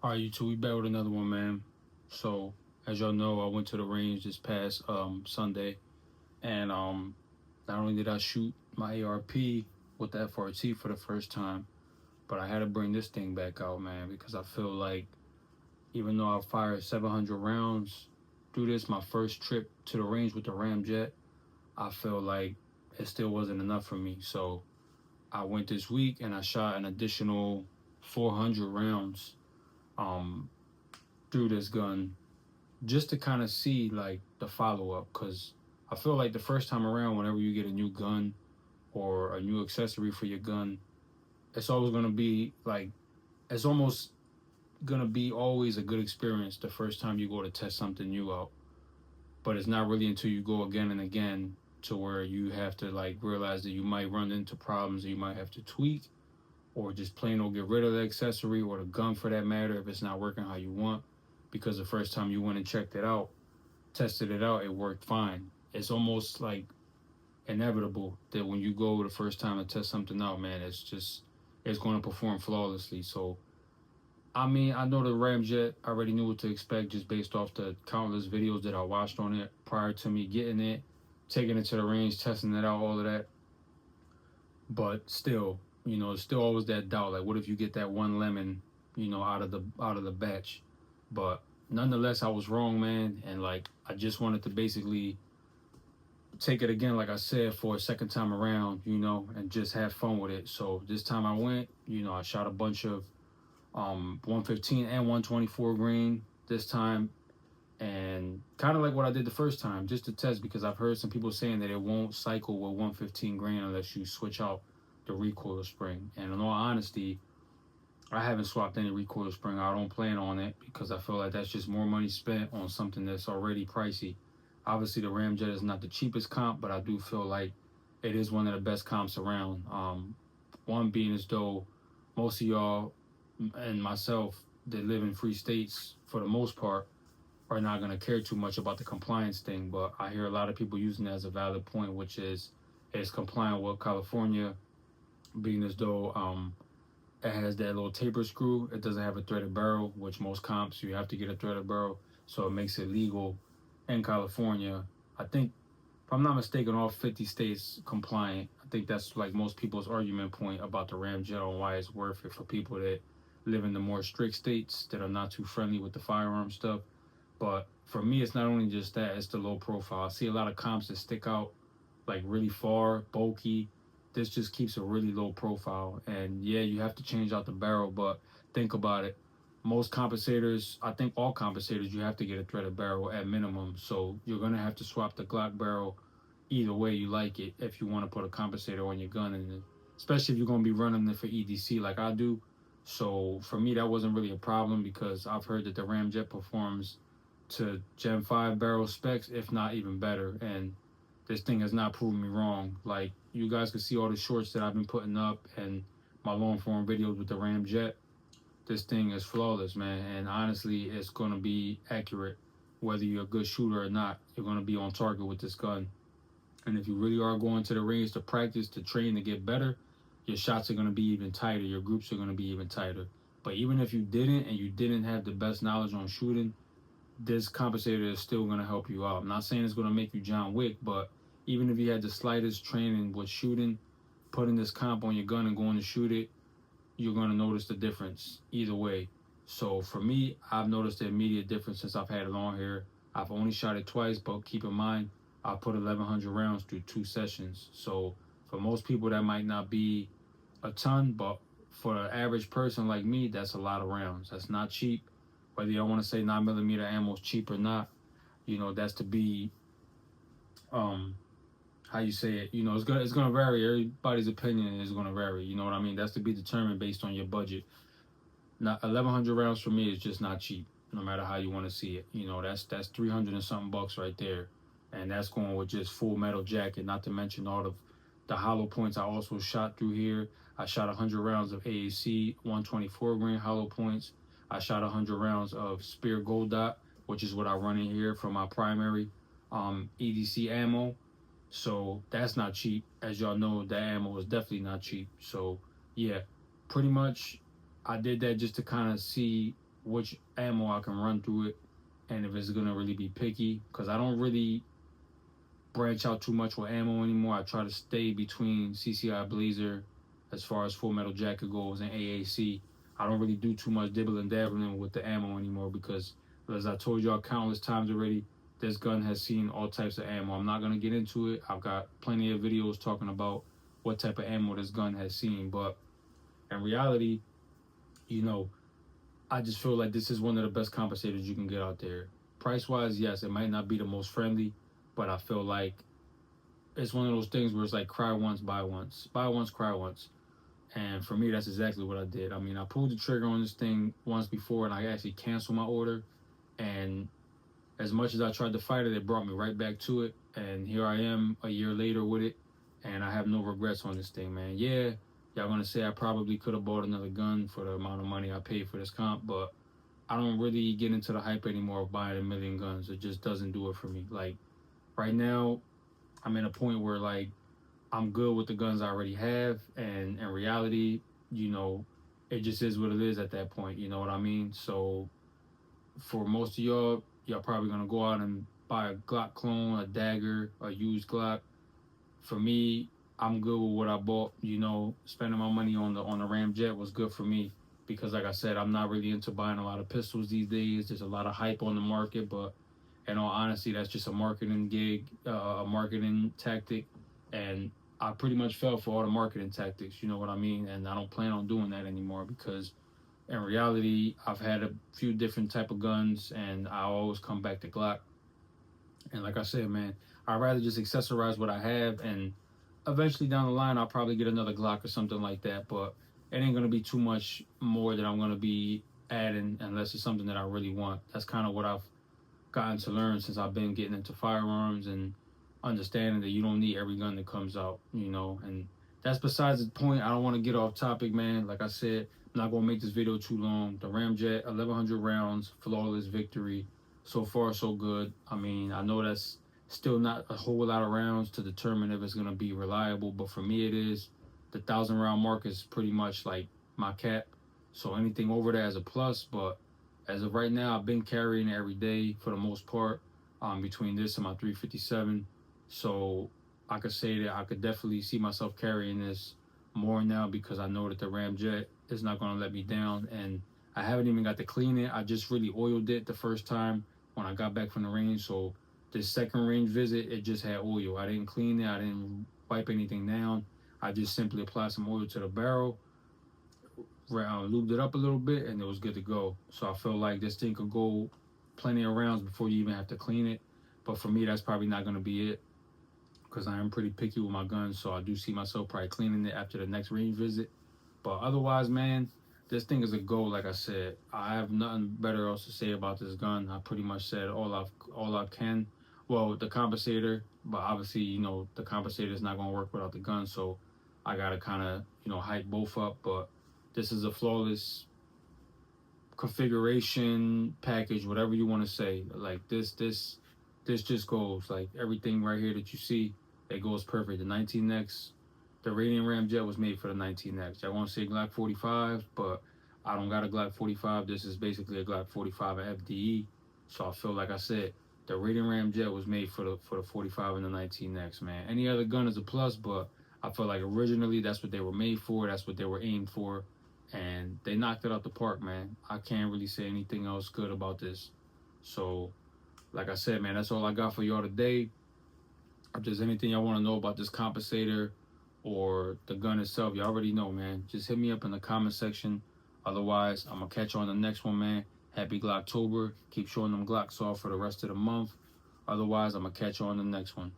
All right, you two, we back with another one, man. So, as y'all know, I went to the range this past Sunday, and not only did I shoot my ARP with the FRT for the first time, but I had to bring this thing back out, man, because I feel like even though I fired 700 rounds through this, my first trip to the range with the Ramjet, I feel like it still wasn't enough for me. So I went this week and I shot an additional 400 rounds um, through this gun just to kind of see like the follow up, because I feel like the first time around, whenever you get a new gun or a new accessory for your gun, it's always gonna be like it's almost gonna be always a good experience the first time you go to test something new out. But it's not really until you go again and again to where you have to like realize that you might run into problems that you might have to tweak or just plain old get rid of the accessory or the gun for that matter if it's not working how you want. Because the first time you went and checked it out, tested it out, it worked fine. It's almost like inevitable that when you go the first time to test something out, man, it's going to perform flawlessly. So I mean, I know the Ramjet. I already knew what to expect just based off the countless videos that I watched on it prior to me getting it, taking it to the range, testing it out, all of that. But still, there's still always that doubt. Like, what if you get that one lemon, out of the batch? But nonetheless, I was wrong, man. And like, I just wanted to basically take it again, like I said, for a second time around, and just have fun with it. So this time I went, I shot a bunch of 115 and 124 grain this time, and kind of like what I did the first time, just to test, because I've heard some people saying that it won't cycle with 115 grain unless you switch out the recoiler spring. And in all honesty, I haven't swapped any recoiler spring. I don't plan on it because I feel like that's just more money spent on something that's already pricey. Obviously, the Ramjet is not the cheapest comp, but I do feel like it is one of the best comps around. One being as though most of y'all and myself that live in free states for the most part are not going to care too much about the compliance thing, but I hear a lot of people using it as a valid point, which is it's compliant with California, being as though it has that little taper screw. It doesn't have a threaded barrel, which most comps you have to get a threaded barrel, so it makes it legal in California. I think, if I'm not mistaken, all 50 states compliant. I think that's like most people's argument point about the Ramjet on why it's worth it for people that live in the more strict states that are not too friendly with the firearm stuff. But for me, it's not only just that, it's the low profile. I see a lot of comps that stick out like really far, bulky. This just keeps a really low profile. And yeah, you have to change out the barrel, but think about it. Most compensators, I think all compensators, you have to get a threaded barrel at minimum. So you're going to have to swap the Glock barrel either way you like it if you want to put a compensator on your gun. And especially if you're going to be running it for EDC like I do. So for me, that wasn't really a problem because I've heard that the Ramjet performs to Gen 5 barrel specs, if not even better. And this thing has not proven me wrong. Like, you guys can see all the shorts that I've been putting up and my long form videos with the Ramjet. This thing is flawless, man. And honestly, it's going to be accurate. Whether you're a good shooter or not, you're going to be on target with this gun. And if you really are going to the range to practice, to train, to get better, your shots are going to be even tighter. Your groups are going to be even tighter. But even if you didn't and you didn't have the best knowledge on shooting, this compensator is still going to help you out. I'm not saying it's going to make you John Wick, but even if you had the slightest training with shooting, putting this comp on your gun and going to shoot it, you're going to notice the difference either way. So for me, I've noticed the immediate difference since I've had it on here. I've only shot it twice, but keep in mind, I put 1,100 rounds through 2 sessions. So for most people, that might not be a ton, but for an average person like me, that's a lot of rounds. That's not cheap. Whether you want to say 9mm ammo is cheap or not, that's to be, how you say it. It's gonna vary. Everybody's opinion is gonna vary. You know what I mean? That's to be determined based on your budget. Not 1,100 rounds for me is just not cheap. No matter how you want to see it, that's 300 and something bucks right there, and that's going with just full metal jacket. Not to mention all of the hollow points I also shot through here. I shot 100 rounds of AAC 124 grain hollow points. I shot 100 rounds of Spear Gold Dot, which is what I run in here for my primary EDC ammo. So that's not cheap. As y'all know, that ammo is definitely not cheap. So yeah, pretty much I did that just to kind of see which ammo I can run through it, and if it's gonna really be picky, because I don't really branch out too much with ammo anymore. I try to stay between CCI Blazer as far as Full Metal Jacket goes and AAC. I don't really do too much dibbling dabbling with the ammo anymore because, as I told y'all countless times already, this gun has seen all types of ammo. I'm not gonna get into it. I've got plenty of videos talking about what type of ammo this gun has seen, but in reality, you know, I just feel like this is one of the best compensators you can get out there. Price wise, yes, it might not be the most friendly, but I feel like it's one of those things where it's like cry once, buy once, buy once, cry once. And for me, that's exactly what I did. I mean, I pulled the trigger on this thing once before, and I actually canceled my order. And as much as I tried to fight it, it brought me right back to it. And here I am a year later with it, and I have no regrets on this thing, man. Yeah, y'all gonna say I probably could have bought another gun for the amount of money I paid for this comp, but I don't really get into the hype anymore of buying a million guns. It just doesn't do it for me. Like right now, I'm in a point where like I'm good with the guns I already have, and in reality, you know, it just is what it is at that point. You know what I mean? So for most of y'all probably gonna go out and buy a Glock clone, a dagger, a used Glock. For me, I'm good with what I bought. You know, spending my money on the Ramjet was good for me because, like I said, I'm not really into buying a lot of pistols these days. There's a lot of hype on the market, but in all honesty, that's just a marketing gig, a marketing tactic, and I pretty much fell for all the marketing tactics. You know what I mean? And I don't plan on doing that anymore because in reality, I've had a few different type of guns, and I always come back to Glock. And like I said, man, I'd rather just accessorize what I have, and eventually down the line, I'll probably get another Glock or something like that. But it ain't gonna be too much more that I'm gonna be adding unless it's something that I really want. That's kind of what I've gotten to learn since I've been getting into firearms and understanding that you don't need every gun that comes out, you know. And that's besides the point. I don't want to get off topic, man. Like I said, I'm not gonna make this video too long. The Ramjet, 1,100 rounds, flawless victory. So far, so good. I mean, I know that's still not a whole lot of rounds to determine if it's gonna be reliable, but for me, it is. The 1,000 round mark is pretty much like my cap. So anything over that is a plus, but as of right now, I've been carrying it every day for the most part, between this and my 357. So I could say that I could definitely see myself carrying this more now because I know that the Ramjet is not going to let me down. And I haven't even got to clean it. I just really oiled it the first time when I got back from the range. So this second range visit, it just had oil. I didn't clean it. I didn't wipe anything down. I just simply applied some oil to the barrel, lubed it up a little bit, and it was good to go. So I feel like this thing could go plenty of rounds before you even have to clean it. But for me, that's probably not going to be it because I am pretty picky with my guns. So I do see myself probably cleaning it after the next range visit. But otherwise, man, this thing is a go. Like I said, I have nothing better else to say about this gun. I pretty much said all I can. Well, the compensator, but obviously, you know, the compensator is not going to work without the gun. So I got to kind of, you know, hype both up. But this is a flawless configuration package, whatever you want to say. Like this just goes like everything right here that you see. It goes perfect. The 19X, the Radiant Ramjet was made for the 19X. I won't say Glock 45, but I don't got a Glock 45. This is basically a Glock 45 at FDE. So I feel like I said the Radiant Ramjet was made for the 45 and the 19X, man. Any other gun is a plus, but I feel like originally that's what they were made for. That's what they were aimed for. And they knocked it out the park, man. I can't really say anything else good about this. So, like I said, man, that's all I got for y'all today. If there's anything y'all want to know about this compensator or the gun itself, you already know, man. Just hit me up in the comment section. Otherwise, I'm going to catch you on the next one, man. Happy Glocktober. Keep showing them Glocks off for the rest of the month. Otherwise, I'm going to catch you on the next one.